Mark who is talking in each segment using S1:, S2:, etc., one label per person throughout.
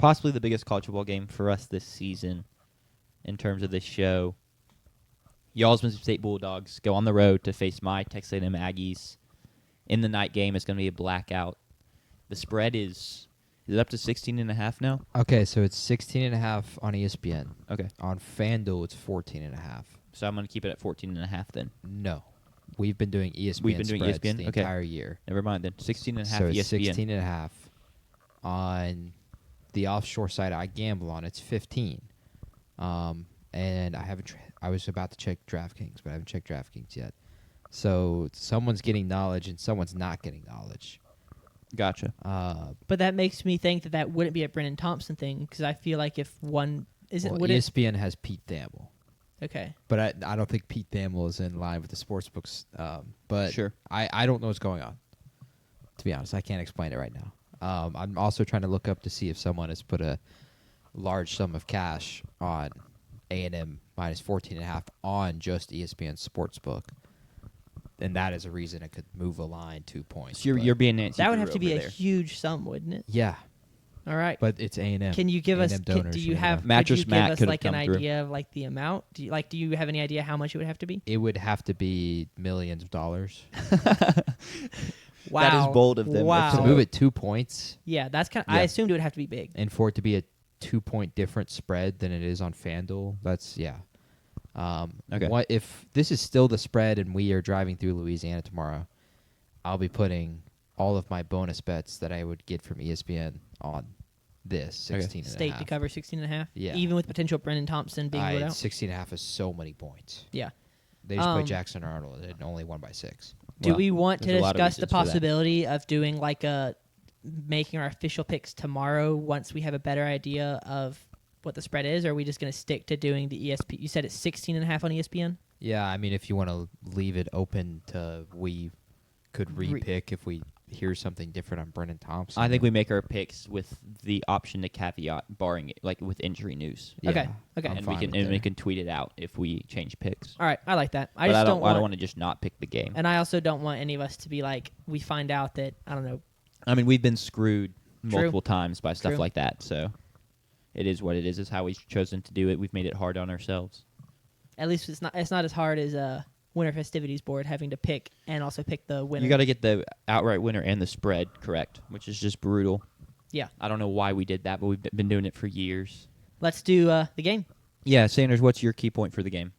S1: possibly the biggest college football game for us this season in terms of this show. Y'all's Mississippi State Bulldogs go on the road to face my Texas A&M Aggies. In the night game, it's going to be a blackout. The spread is it up to 16.5 now?
S2: Okay, so it's 16.5 on ESPN.
S1: Okay.
S2: On FanDuel, it's 14.5.
S1: So I'm going to keep it at 14.5 then.
S2: No. We've been doing ESPN spreads the entire year.
S1: Never mind then. 16.5
S2: so
S1: ESPN.
S2: So it's 16.5. On the offshore site I gamble on, it's 15. And I haven't. I was about to check DraftKings, but I haven't checked DraftKings yet. So someone's getting knowledge and someone's not getting knowledge.
S1: Gotcha.
S3: But that makes me think that wouldn't be a Brennan Thompson thing, because I feel like if one isn't,
S2: well,
S3: would
S2: ESPN has Pete Thamel.
S3: Okay.
S2: But I don't think Pete Thamel is in line with the sports books. But
S1: sure.
S2: I don't know what's going on. To be honest, I can't explain it right now. I'm also trying to look up to see if someone has put a large sum of cash on A&M minus 14.5 on just ESPN Sportsbook. And that is a reason it could move a line 2 points.
S1: So you're being Nancy.
S3: That would have to be
S1: over
S3: a
S1: there.
S3: huge sum, wouldn't it?
S2: Yeah.
S3: All right.
S2: But it's A&M.
S3: Can you give us?
S2: A&M donors,
S3: Do you have? Could
S1: Mattress
S3: you give
S1: Matt
S3: us
S1: could've
S3: like an
S1: come through.
S3: idea of like the amount? Do you have any idea how much it would have to be?
S2: It would have to be millions of dollars.
S3: Wow.
S1: That is bold of them.
S3: Wow.
S2: To move it 2 points
S3: Yeah, that's kind.
S1: Yeah.
S3: I assumed it would have to be big.
S2: and for it to be a 2-point different spread than it is on FanDuel, that's, yeah.
S1: Okay.
S2: What if this is still the spread and we are driving through Louisiana tomorrow, I'll be putting all of my bonus bets that I would get from ESPN on this 16
S3: State to cover 16.5.
S2: Yeah.
S3: Even with potential Brendan Thompson being ruled out.
S2: 16.5 is so many points.
S3: Yeah.
S2: They just played Jackson Arnold and only won by 6.
S3: Do
S1: Well,
S3: we want to
S1: there's a lot of
S3: discuss the
S1: reasons for that.
S3: possibility of doing like making our official picks tomorrow once we have a better idea of what the spread is, or are we just going to stick to doing the ESPN? You said it's 16.5 on ESPN?
S2: Yeah, I mean, if you want to leave it open to we could re-pick if we hear something different on Brennan Thompson.
S1: I think we make our picks with the option to caveat barring it, like with injury news.
S2: Yeah,
S3: Okay.
S2: I'm
S1: And
S2: fine with
S1: we
S2: that.
S1: can tweet it out if we change picks.
S3: All right, I like that.
S1: But I don't want to just not pick the game.
S3: And I also don't want any of us to be like, we find out that, I don't know.
S1: I mean, we've been screwed
S3: True.
S1: multiple times by stuff
S3: True.
S1: like that, so it is what it is. It's how we've chosen to do it. We've made it hard on ourselves.
S3: At least it's not as hard as Winter Festivities Board having to pick and also pick the winner.
S1: You got to get the outright winner and the spread correct, which is just brutal.
S3: Yeah.
S1: I don't know why we did that, but we've been doing it for years.
S3: Let's do the game.
S1: Yeah, Sanders, what's your key point for the game?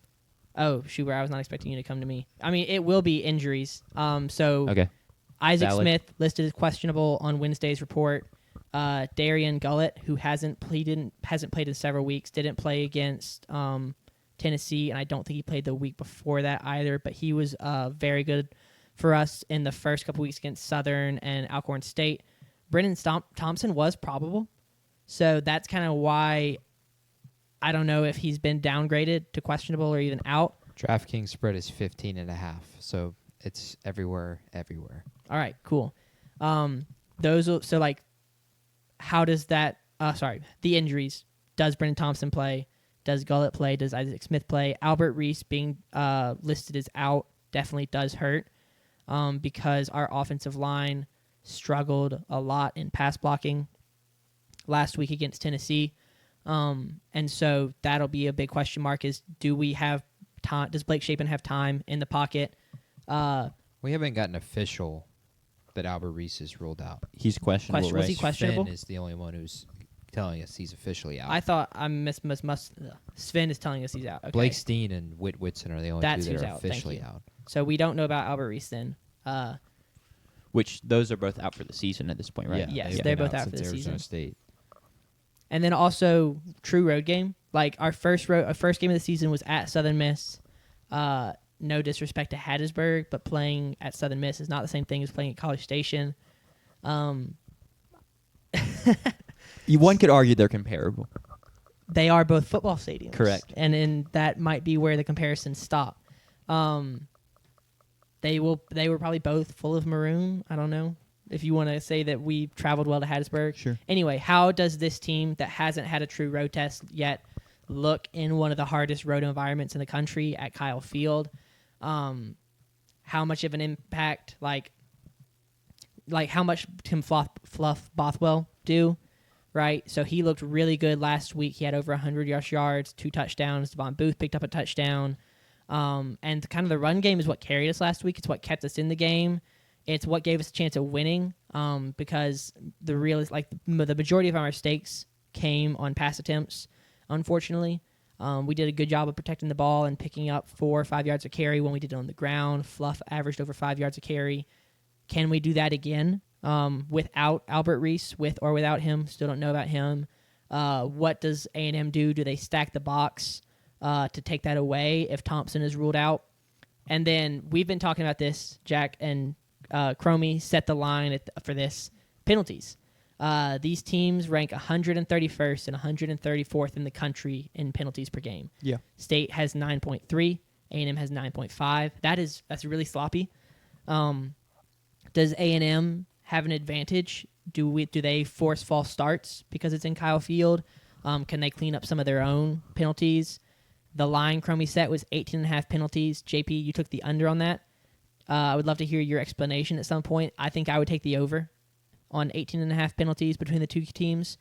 S3: Oh, shoot, I was not expecting you to come to me. I mean, it will be injuries. So
S1: Okay.
S3: Isaac
S1: Valid.
S3: Smith listed as questionable on Wednesday's report. Darian Gullett, who hasn't played in several weeks, didn't play against Tennessee, and I don't think he played the week before that either. But he was very good for us in the first couple weeks against Southern and Alcorn State. Brennan Thompson was probable, so that's kind of why I don't know if he's been downgraded to questionable or even out.
S2: DraftKings spread is 15.5, so it's everywhere.
S3: All right, cool. How does that? The injuries. Does Brennan Thompson play? Does Gullett play? Does Isaac Smith play? Albert Reese being listed as out definitely does hurt because our offensive line struggled a lot in pass blocking last week against Tennessee, and so that'll be a big question mark. Is do we have time? Does Blake Shapen have time in the pocket?
S2: We haven't gotten official that Albert Reese is ruled out.
S1: He's questionable,
S3: Was he
S1: right?
S3: questionable?
S2: Sven is the only one who's telling us he's officially out.
S3: I thought Sven is telling us he's out. Okay.
S2: Blake Steen and Whit Whitson are the only
S3: That's
S2: two that
S3: who's
S2: are
S3: out. Thank
S2: officially
S3: you.
S2: out.
S3: So we don't know about Albert Reese then.
S1: Which those are both out for the season at this point, right?
S3: Yes,
S2: they've
S3: they're
S2: been
S3: both out for
S2: since
S3: the
S2: Arizona
S3: season.
S2: State.
S3: And then also true road game. Like our first game of the season was at Southern Miss. No disrespect to Hattiesburg, but playing at Southern Miss is not the same thing as playing at College Station.
S1: One could argue they're comparable.
S3: They are both football stadiums.
S1: Correct.
S3: And that might be where the comparisons stop. They were probably both full of maroon. I don't know if you want to say that we traveled well to Hattiesburg.
S1: Sure.
S3: Anyway, how does this team that hasn't had a true road test yet look in one of the hardest road environments in the country at Kyle Field? How much of an impact, like how much can Fluff Bothwell do? right? So he looked really good last week. He had over 100 rush yards, 2 touchdowns. Devon Booth picked up a touchdown. And kind of the run game is what carried us last week. It's what kept us in the game. It's what gave us a chance of winning because the majority of our mistakes came on pass attempts, unfortunately. We did a good job of protecting the ball and picking up 4 or 5 yards of carry when we did it on the ground. Fluff averaged over 5 yards of carry. Can we do that again without Albert Reese, with or without him? Still don't know about him. What does A&M do? Do they stack the box to take that away if Thompson is ruled out? And then we've been talking about this, Jack and Cromie set the line for this. Penalties. These teams rank 131st and 134th in the country in penalties per game.
S1: Yeah.
S3: State has 9.3. A&M has 9.5. That's really sloppy. Does A&M have an advantage? Do they force false starts because it's in Kyle Field? Can they clean up some of their own penalties? The line Cromie set was 18.5 penalties. JP, you took the under on that. I would love to hear your explanation at some point. I think I would take the over on 18.5 penalties between the two teams.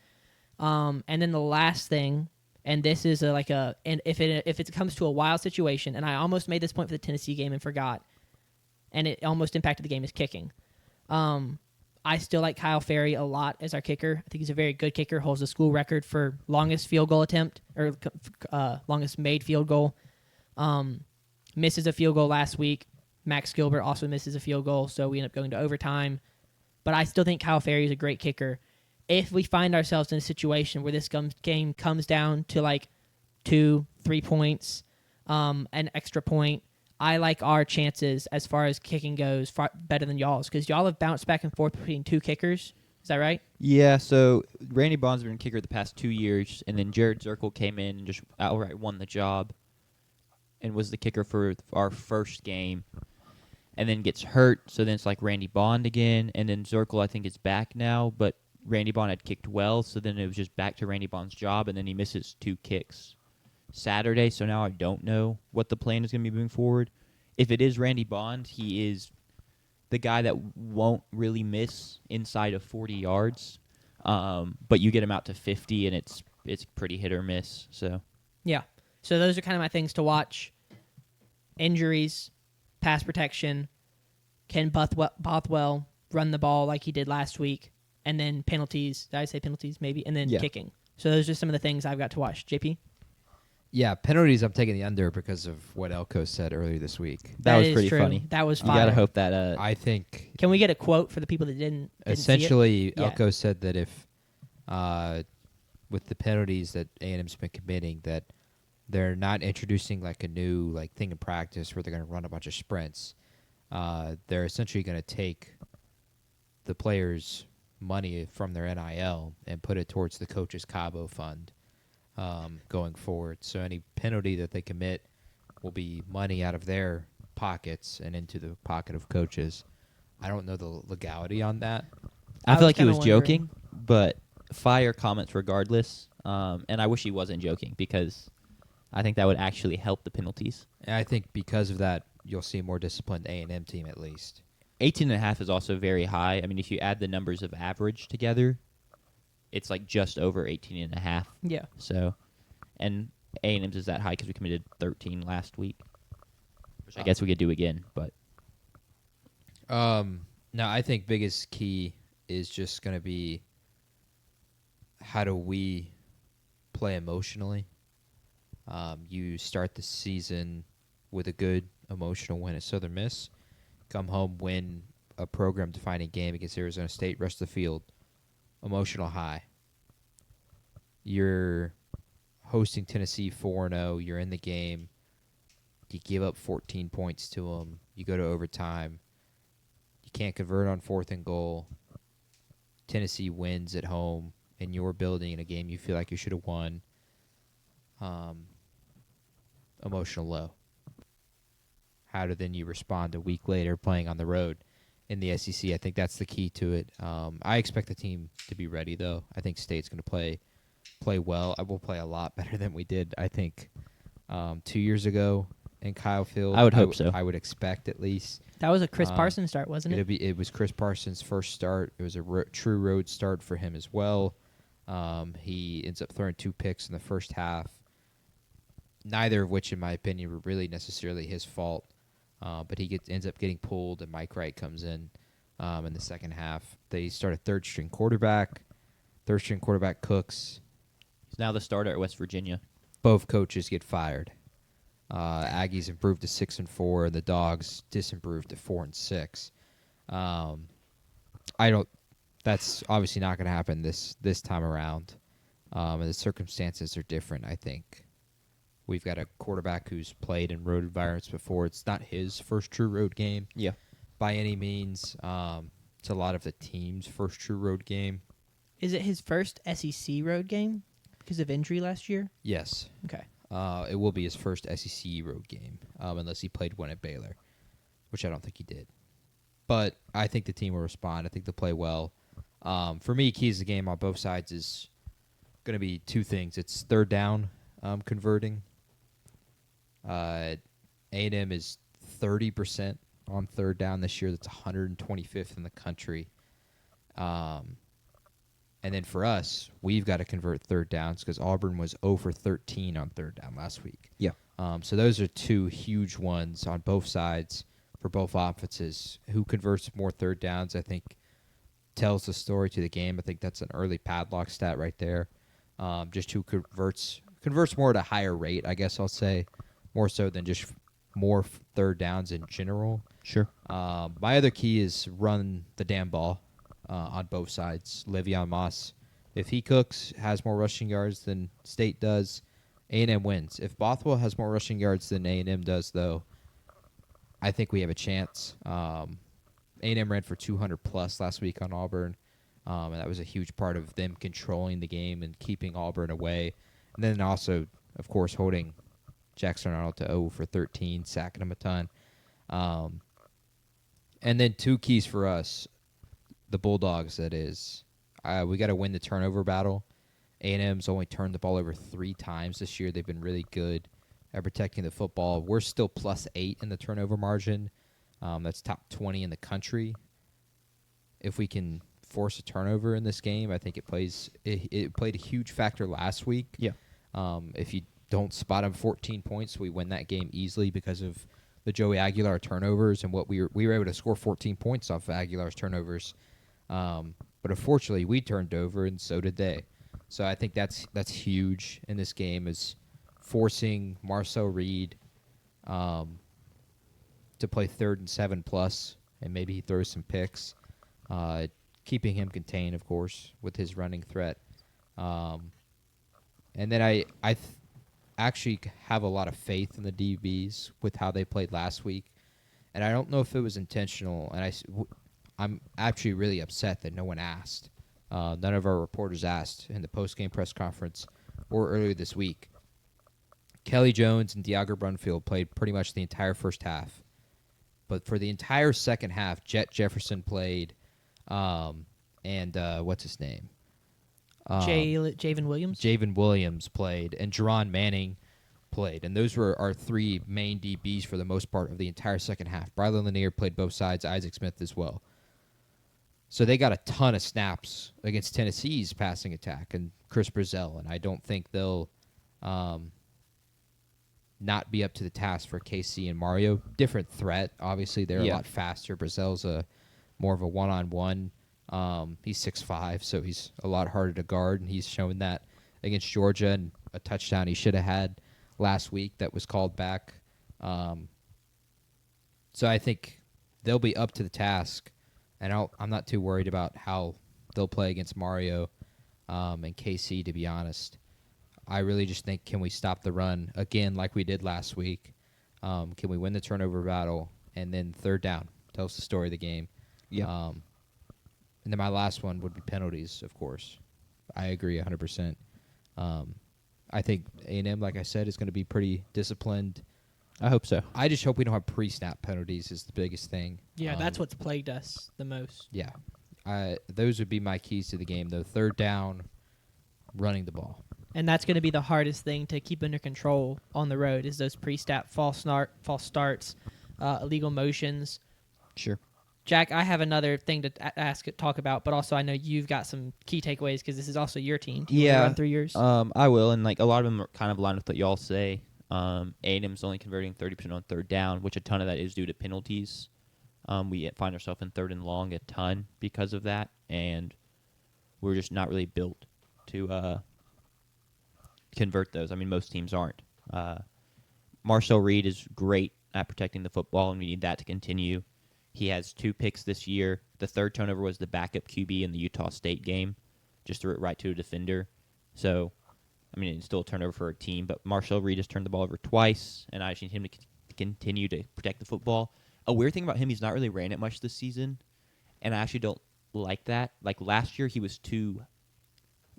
S3: And then the last thing, and this is and if it comes to a wild situation, and I almost made this point for the Tennessee game and forgot, and it almost impacted the game, is kicking. I still like Kyle Ferry a lot as our kicker. I think he's a very good kicker, holds the school record for longest field goal attempt, or longest made field goal. Misses a field goal last week. Max Gilbert also misses a field goal, so we end up going to overtime. But I still think Kyle Ferry is a great kicker. If we find ourselves in a situation where this game comes down to like 2-3 points, an extra point, I like our chances as far as kicking goes far better than y'all's, because y'all have bounced back and forth between 2 kickers. Is that right?
S1: Yeah, so Randy Bond's been kicker the past 2 years, and then Jared Zirkle came in and just outright won the job and was the kicker for our first game, and then gets hurt, so then it's like Randy Bond again, and then Zirkle I think is back now, but Randy Bond had kicked well, so then it was just back to Randy Bond's job, and then he misses 2 kicks Saturday, so now I don't know what the plan is going to be moving forward. If it is Randy Bond, he is the guy that won't really miss inside of 40 yards, but you get him out to 50, and it's pretty hit or miss. So
S3: yeah. So those are kind of my things to watch. Injuries, pass protection, can Bothwell run the ball like he did last week, and then penalties. Did I say penalties? Maybe. And then kicking. So those are some of the things I've got to watch. JP?
S2: Yeah, penalties, I'm taking the under because of what Elko said earlier this week.
S1: that was
S3: is
S1: pretty
S3: true.
S1: funny.
S3: That was
S1: You
S3: fire.
S1: gotta hope that.
S2: I think
S3: Can we get a quote for the people that didn't
S2: essentially
S3: see it? Yeah.
S2: Elko said that if with the penalties that A&M's been committing, that they're not introducing like a new thing in practice where they're going to run a bunch of sprints. They're essentially going to take the players' money from their NIL and put it towards the coaches' Cabo fund going forward. So any penalty that they commit will be money out of their pockets and into the pocket of coaches. I don't know the legality on that.
S1: I feel like he
S3: kinda
S1: was joking, but fire comments regardless. And I wish he wasn't joking, because I think that would actually help the penalties.
S2: And I think because of that, you'll see a more disciplined A&M team at least.
S1: 18.5 is also very high. I mean, if you add the numbers of average together, it's like just over 18.5.
S3: Yeah.
S1: So, and A&M's is that high because we committed 13 last week, which I guess we could do again. But
S2: no, I think biggest key is just going to be how do we play emotionally. You start the season with a good emotional win at Southern Miss, come home, win a program-defining game against Arizona State, rest of the field, emotional high. You're hosting Tennessee 4-0. You're in the game. You give up 14 points to them. You go to overtime. You can't convert on 4th and goal. Tennessee wins at home in your building in a game you feel like you should have won. Emotional low. How do then you respond a week later playing on the road in the SEC? I think that's the key to it. I expect the team to be ready, though. I think State's going to play well. I will play a lot better than we did, I think, 2 years ago in Kyle Field.
S1: I would hope so.
S2: I would expect at least.
S3: That was a Chris Parsons start, wasn't it?
S2: It was Chris Parsons' first start. It was a true road start for him as well. He ends up throwing 2 picks in the first half, neither of which, in my opinion, were really necessarily his fault. But he ends up getting pulled, and Mike Wright comes in the second half. They start a third-string quarterback. Third-string quarterback Cooks.
S1: He's now the starter at West Virginia.
S2: Both coaches get fired. Aggies improved to 6-4, and the Dogs disimproved to 4-6. I don't. That's obviously not going to happen this time around. And the circumstances are different, I think. We've got a quarterback who's played in road environments before. It's not his first true road game.
S1: Yeah.
S2: By any means. It's a lot of the team's first true road game.
S3: Is it his first SEC road game because of injury last year?
S2: Yes.
S3: Okay.
S2: It will be his first SEC road game, unless he played one at Baylor, which I don't think he did. But I think the team will respond. I think they'll play well. For me, keys to the game on both sides is going to be 2 things. It's third down converting. A&M is 30% on third down this year. That's 125th in the country. And then for us, we've got to convert third downs because Auburn was 0 for 13 on third down last week.
S1: Yeah.
S2: So those are 2 huge ones on both sides for both offenses. Who converts more third downs, I think, tells the story to the game. I think that's an early padlock stat right there. Just who converts more at a higher rate, I guess I'll say, more so than just more third downs in general.
S1: Sure.
S2: My other key is run the damn ball on both sides. Le'Veon Moss, if he cooks, has more rushing yards than State does, A&M wins. If Bothwell has more rushing yards than A&M does, though, I think we have a chance. A&M ran for 200-plus last week on Auburn, and that was a huge part of them controlling the game and keeping Auburn away. And then also, of course, holding Jackson Arnold to 0 for 13, sacking him a ton. And then 2 keys for us, the Bulldogs, that is. We got to win the turnover battle. A&M's only turned the ball over 3 times this year. They've been really good at protecting the football. We're still +8 in the turnover margin. That's top 20 in the country. If we can force a turnover in this game, I think it played a huge factor last week.
S1: Yeah.
S2: If you don't spot them 14 points, we win that game easily because of the Joey Aguilar turnovers and what we were able to score 14 points off of Aguilar's turnovers. But unfortunately, we turned over, and so did they. So I think that's huge in this game, is forcing Marcel Reed to play 3rd and 7+, and maybe he throws some picks, keeping him contained, of course, with his running threat. And then I actually have a lot of faith in the DBs with how they played last week, and I don't know if it was intentional, and I'm actually really upset that no one asked. None of our reporters asked in the post-game press conference or earlier this week. Kelly Jones and Diago Brunfield played pretty much the entire first half. But for the entire second half, Jet Jefferson played, and what's his name?
S3: Javen Williams?
S2: Javen Williams played, and Jerron Manning played. And those were our 3 main DBs for the most part of the entire second half. Brylan Lanier played both sides, Isaac Smith as well. So they got a ton of snaps against Tennessee's passing attack and Chris Brazell, and I don't think they'll not be up to the task for KC and Mario. Different threat, obviously. They're a lot faster. Brazell's more of a one-on-one. He's 6'5", so he's a lot harder to guard, and he's shown that against Georgia, and a touchdown he should have had last week that was called back. So I think they'll be up to the task. And I'm not too worried about how they'll play against Mario and KC, to be honest. I really just think, can we stop the run again like we did last week? Can we win the turnover battle? And then third down tells the story of the game.
S1: Yeah.
S2: And then my last one would be penalties, of course. I agree 100%. I think A&M, like I said, is going to be pretty disciplined.
S1: I hope so.
S2: I just hope we don't have pre-snap penalties is the biggest thing.
S3: Yeah, that's what's plagued us the most.
S2: Yeah. Those would be my keys to the game, though. Third down, running the ball.
S3: And that's going to be the hardest thing to keep under control on the road is those pre-snap false starts, illegal motions.
S1: Sure.
S3: Jack, I have another thing to talk about, but also I know you've got some key takeaways because this is also your team. Do you want to run through yours?
S1: I will, and like a lot of them are kind of aligned with what y'all say. A&M's only converting 30% on third down, which a ton of that is due to penalties. We find ourselves in third and long a ton because of that, and we're just not really built to convert those. I mean, most teams aren't. Marcel Reed is great at protecting the football, and we need that to continue. He has 2 picks this year. The third turnover was the backup QB in the Utah State game. Just threw it right to a defender. So, I mean, it's still a turnover for a team, but Marcel Reed has turned the ball over twice, and I just need him to continue to protect the football. A weird thing about him, he's not really ran it much this season, and I actually don't like that. Like, last year, he was too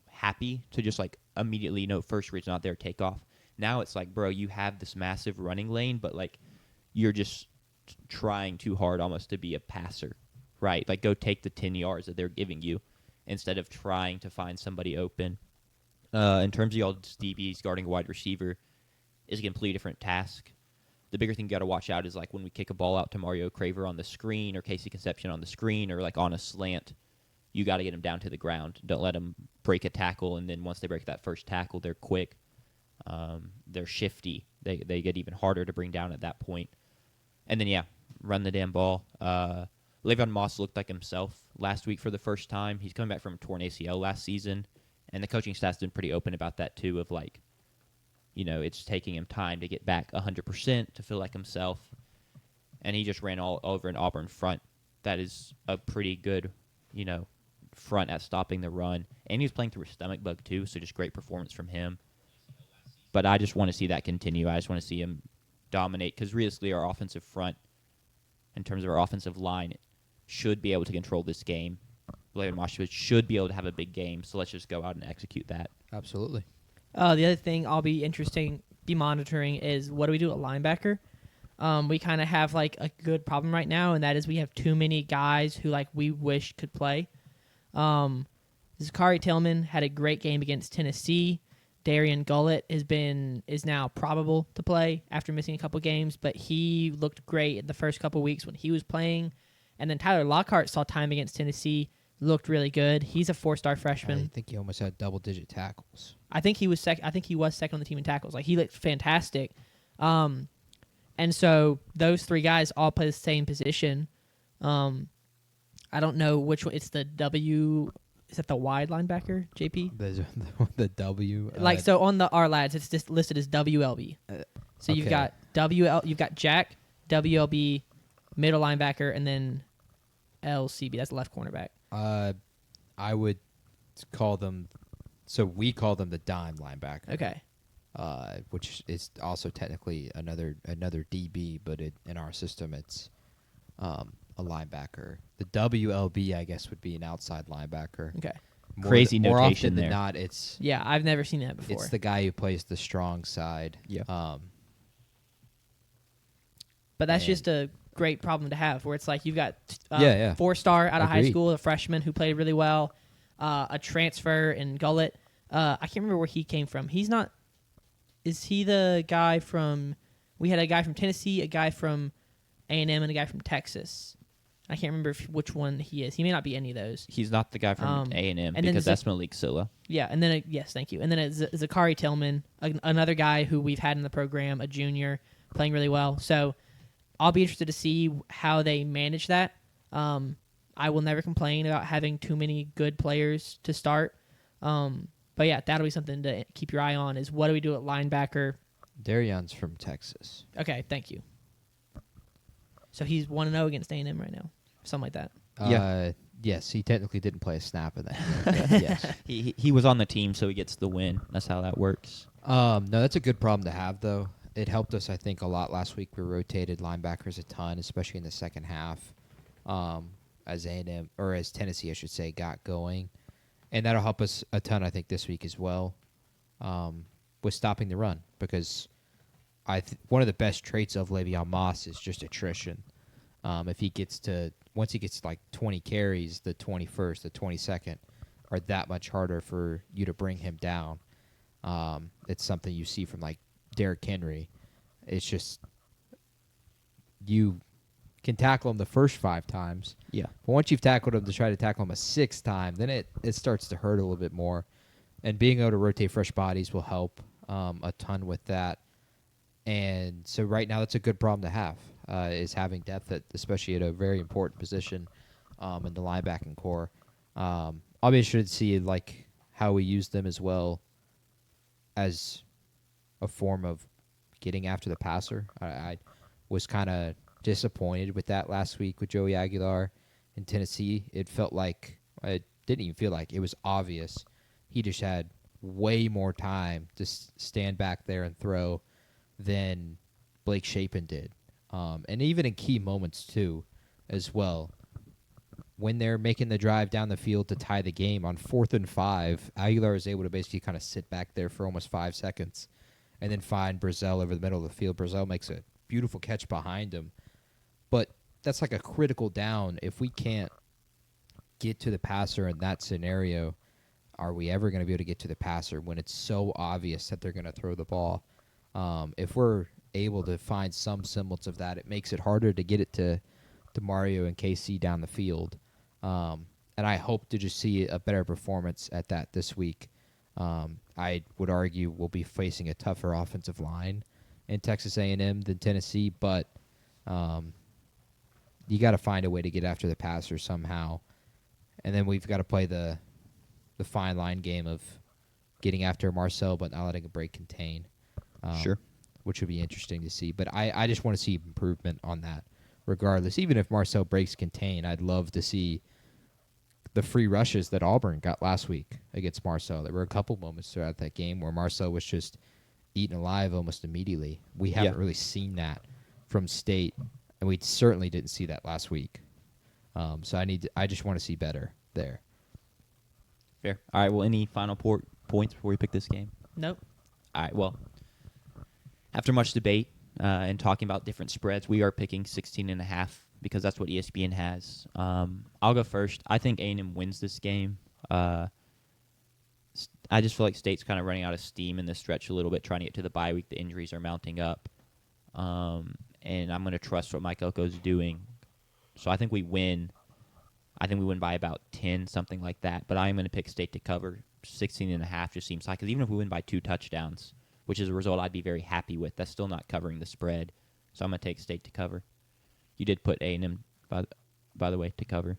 S1: happy to just, like, immediately, first read's not there, take off. Now it's like, bro, you have this massive running lane, but, like, you're just trying too hard almost to be a passer, right? Like, go take the 10 yards that they're giving you instead of trying to find somebody open. In terms of y'all DBs guarding a wide receiver is a completely different task. The bigger thing you got to watch out is, like, when we kick a ball out to Mario Craver on the screen or Casey Concepcion on the screen or, like, on a slant, you got to get them down to the ground. Don't let them break a tackle, and then once they break that first tackle, they're quick. They're shifty. They get even harder to bring down at that point. And then, run the damn ball. Le'Veon Moss looked like himself last week for the first time. He's coming back from a torn ACL last season, and the coaching staff's been pretty open about that, too, of, like, it's taking him time to get back 100% to feel like himself. And he just ran all over an Auburn front. That is a pretty good, front at stopping the run. And he was playing through a stomach bug, too, so just great performance from him. But I just want to see that continue. I just want to see him dominate, because realistically our offensive front, in terms of our offensive line, should be able to control this game. Le'Veon Moss should be able to have a big game, so let's just go out and execute that.
S2: Absolutely.
S3: The other thing I'll be monitoring is what do we do at linebacker? We kind of have like a good problem right now, and that is we have too many guys who like we wish could play. Zachary Tillman had a great game against Tennessee. Darian Gullett is now probable to play after missing a couple games, but he looked great in the first couple weeks when he was playing. And then Tyler Lockhart saw time against Tennessee, looked really good. He's a 4-star freshman.
S2: I think he almost had double-digit tackles.
S3: I think he was second on the team in tackles. Like, he looked fantastic. And so those 3 guys all play the same position. I don't know which one. It's the W. Is that the wide linebacker, JP?
S2: The W.
S3: So on the R lads, it's just listed as WLB. So
S2: okay.
S3: you've got Jack, WLB, middle linebacker, and then LCB. That's the left cornerback.
S2: I would call them. So we call them the dime linebacker.
S3: Okay.
S2: Which is also technically another DB, but in our system it's a linebacker. The WLB, I guess, would be an outside linebacker.
S3: Okay.
S1: Crazy
S2: more
S1: notation
S2: often
S1: there.
S2: than not, it's
S3: I've never seen that before.
S2: it's the guy who plays the strong side.
S1: Yeah.
S3: But that's
S2: And-
S3: just a great problem to have, where it's like you've got 4-star out of high
S2: Agreed.
S3: school, a freshman who played really well, a transfer in Gullett. I can't remember where he came from. He's not. Is he the guy from? We had a guy from Tennessee, a guy from A&M, and a guy from Texas. I can't remember which one he is. He may not be any of those.
S1: He's not the guy from A&M
S3: and then
S1: because that's Malik Silla.
S3: Yeah, and then yes, thank you. And then Zachary Tillman, another guy who we've had in the program, a junior, playing really well. So I'll be interested to see how they manage that. I will never complain about having too many good players to start. But yeah, that'll be something to keep your eye on. Is what do we do at linebacker?
S2: Darion's from Texas.
S3: Okay, thank you. So he's 1-0 against A&M right now, something like that.
S2: Yes, he technically didn't play a snap of that. But yes.
S1: He was on the team, so he gets the win. That's how that works.
S2: No, that's a good problem to have, though. It helped us, I think, a lot last week. We rotated linebackers a ton, especially in the second half, as A&M or as Tennessee, I should say, got going, and that'll help us a ton, I think, this week as well, with stopping the run, because one of the best traits of Le'Veon Moss is just attrition. If he gets to once he gets like 20 carries, the 21st, the 22nd are that much harder for you to bring him down. It's something you see from like Derrick Henry. It's just you can tackle him the first 5 times.
S1: Yeah.
S2: But once you've tackled him to try to tackle him a 6th time, then it starts to hurt a little bit more. And being able to rotate fresh bodies will help a ton with that. And so right now that's a good problem to have, is having depth, especially at a very important position in the linebacking core. I'll be interested to see like how we use them as well as a form of getting after the passer. I was kind of disappointed with that last week with Joey Aguilar in Tennessee. It felt like, it didn't even feel like, it was obvious. He just had way more time to stand back there and throw than Blake Shapen did. And even in key moments, too, as well. When they're making the drive down the field to tie the game on 4th and 5, Aguilar is able to basically kind of sit back there for almost 5 seconds and then find Brazel over the middle of the field. Brazel makes a beautiful catch behind him. But that's like a critical down. If we can't get to the passer in that scenario, are we ever going to be able to get to the passer when it's so obvious that they're going to throw the ball? If we're able to find some semblance of that, it makes it harder to get it to Mario and KC down the field. And I hope to just see a better performance at that this week. I would argue we'll be facing a tougher offensive line in Texas A&M than Tennessee, but you got to find a way to get after the passer somehow. And then we've got to play the fine line game of getting after Marcel but not letting a break contain.
S1: Sure.
S2: Which would be interesting to see. But I just want to see improvement on that regardless. Even if Marcel breaks contain, I'd love to see the free rushes that Auburn got last week against Marcel. There were a couple moments throughout that game where Marcel was just eaten alive almost immediately. We haven't really seen that from State, and we certainly didn't see that last week. So I just want to see better there.
S1: Fair. All right, well, any final points before we pick this game?
S3: Nope.
S1: All right, well, after much debate and talking about different spreads, we are picking 16.5 because that's what ESPN has. I'll go first. I think A&M wins this game. I just feel like State's kind of running out of steam in this stretch a little bit, trying to get to the bye week. The injuries are mounting up. And I'm going to trust what Mike Elko's doing. So I think we win. I think we win by about 10, something like that. But I am going to pick State to cover. 16.5 just seems high. Because even if we win by 2 touchdowns, which is a result I'd be very happy with, that's still not covering the spread. So I'm going to take State to cover. You did put A&M, by the way, to cover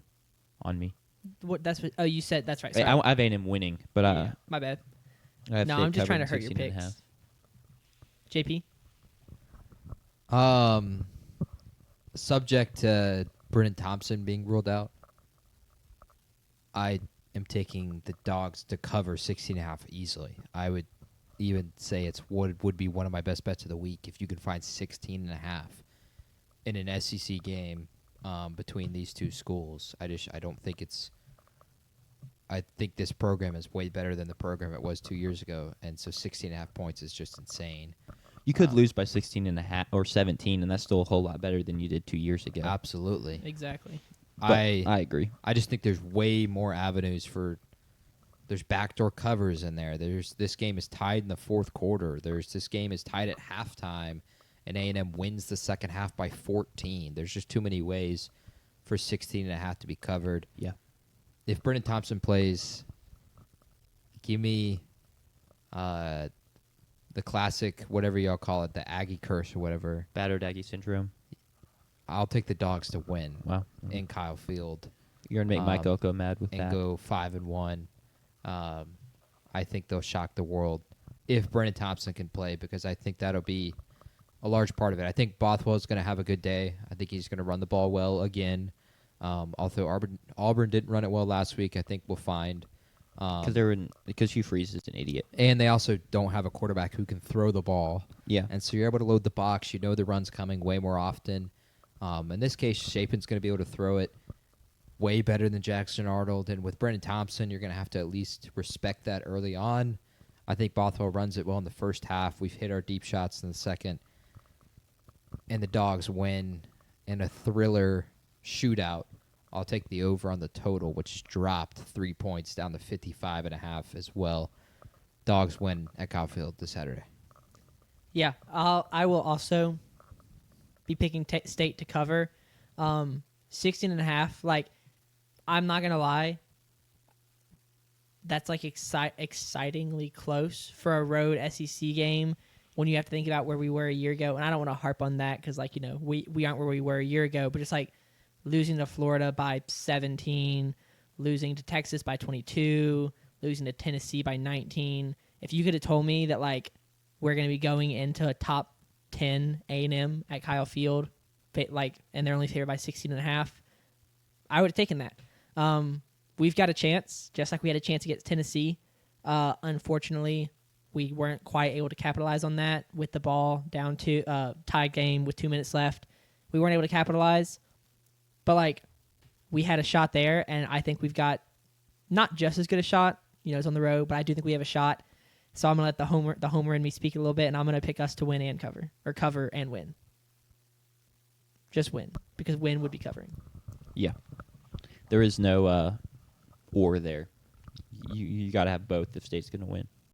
S1: on me.
S3: What? That's what. Oh, you said that's right.
S1: Wait,
S3: Sorry.
S1: I have A&M winning, but
S3: Yeah, my bad.
S1: I have
S3: No,
S1: State
S3: I'm just trying to
S1: covering
S3: hurt your
S1: 16.5.
S3: picks. JP?
S2: Subject to Brennan Thompson being ruled out, I am taking the Dogs to cover 16.5 easily. I would even say it's would be one of my best bets of the week if you can find 16.5 in an SEC game between these two schools. I don't think it's. I think this program is way better than the program it was 2 years ago, and so 16.5 points is just insane.
S1: You could lose by 16.5 or 17, and that's still a whole lot better than you did 2 years ago.
S2: Absolutely.
S3: Exactly.
S1: But I agree.
S2: I just think there's way more avenues for. There's backdoor covers in there. This game is tied in the fourth quarter. This game is tied at halftime, and A&M wins the second half by 14. There's just too many ways for 16.5 to be covered.
S1: Yeah.
S2: If Brennan Thompson plays, give me the classic, whatever y'all call it, the Aggie curse or whatever.
S1: Battered Aggie syndrome.
S2: I'll take the Dogs to win.
S1: Wow.
S2: In Kyle Field.
S1: You're going to make Mike Elko mad with
S2: and
S1: that.
S2: go 5-1. I think they'll shock the world if Brennan Thompson can play, because I think that'll be a large part of it. I think Bothwell's going to have a good day. I think he's going to run the ball well again. Although Auburn didn't run it well last week, I think we'll find.
S1: Because Hugh Freeze is an idiot.
S2: And they also don't have a quarterback who can throw the ball.
S1: Yeah.
S2: And so you're able to load the box. You know the run's coming way more often. In this case, Shapen's going to be able to throw it way better than Jackson Arnold. And with Brennan Thompson, you're going to have to at least respect that early on. I think Bothwell runs it well in the first half. We've hit our deep shots in the second. And the Dogs win in a thriller shootout. I'll take the over on the total, which dropped 3 points down to 55.5 as well. Dogs win at Kyle Field this Saturday.
S3: Yeah, I will also be picking State to cover. 16.5. Like, I'm not gonna lie. That's like excitingly close for a road SEC game when you have to think about where we were a year ago. And I don't want to harp on that because, like, we aren't where we were a year ago. But it's like losing to Florida by 17, losing to Texas by 22, losing to Tennessee by 19. If you could have told me that, like, we're going to be going into a top 10 A&M at Kyle Field, like, and they're only favored by 16.5, I would have taken that. We've got a chance, just like we had a chance against Tennessee. Unfortunately, we weren't quite able to capitalize on that with the ball down to tied game with 2 minutes left. We weren't able to capitalize, but like we had a shot there, and I think we've got not just as good a shot. It's on the road, but I do think we have a shot. So I'm gonna let the homer in me speak a little bit, and I'm gonna pick us to win and cover, or cover and win. Just win, because win would be covering.
S1: Yeah. There is no or there. You got to have both if State's going to win.